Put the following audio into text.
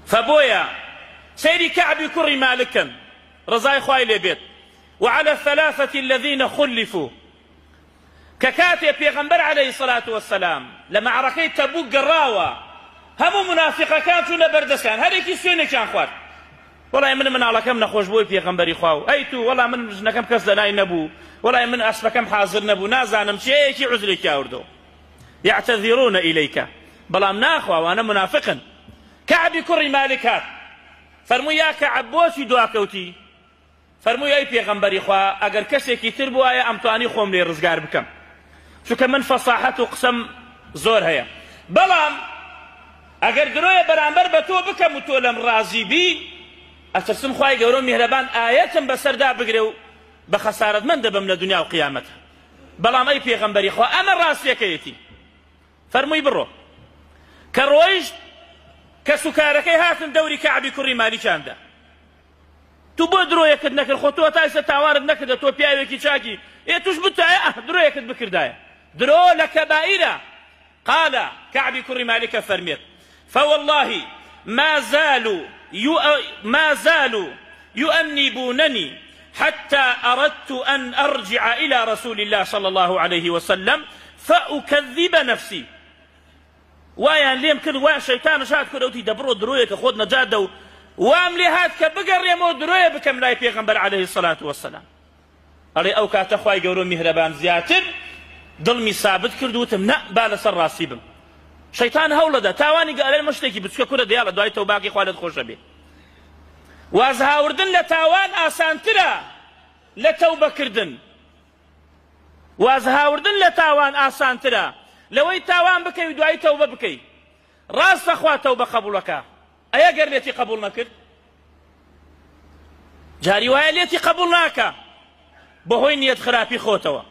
فبويا سيري كعب كري مالكا رضاي خواي لبيت وعلى الثلاثة الذين خلفوا ككاتب بيغمبر عليه الصلاة والسلام لما عركي تبوك قراوة هم منافقة كانت بردسان هريكي سيوني كان خوات والله من على كم نخوش بوي بيغمبري خواو ايتو والله من كم كس دناي نبو والله من اسفا كم حاضر نبو نازانم شيكي عذري كاوردو يعتذرون اليك بلام ناخوا وانا منافقا كعب كري مالكات فرمو يا كعب بوشي دواكوتي فرمو يا بيغمبري خوا اگر كسيكي تربو ايا امتواني خوم لي رزقار بكم شو كمن فصاحته قسم زور هيا بلام اگر درويا برامبر بتو بكم وتولم رازي بي أترسم خواهي قولون مهربان آية بسردا بقريو بخسارة من دبم لدنيا وقيامتها بلام أي بيغمبري خواه أما الراسية كيتي فرموي برو كرويج كسكاركي هاتن دوري كعبي كري مالي كاندا تبو درو يكد نكر خطوة تايسة تعوارد نكد تو بياوي كي شاكي إيه تشبت درو يكد بكر دايا درو لكبائرة قال كعبي كري مالك فرميت فوالله ما زالوا يؤنبونني حتى أردت أن أرجع إلى رسول الله صلى الله عليه وسلم فأكذب نفسي ويان ليم كل ويا شيطان شاد كروتي دبرو درويه كخود نجادو واملي هات كبقر يمو درويه بكم لا يبيغمبر عليه الصلاة والسلام أري أو كاتخواي قولون مهربان زياتر ظلمي ثابت كردوتم نا بالسر راسيبم شيطان هولدا تاواني قال المشتكي بتسكا كره ديالا دواي توباقي خوالد خوش به وازهاوردن لتاوان آسانترا لتوبة كردن وازهاوردن لتاوان آسانترا لوي تاوان بكي ودواي توبة بكي راس اخوا توبة قبولك ايا قرليتي قبولنا كرد جاري وايا ليتي قبولناك بهوي نيت خرابي خوتوا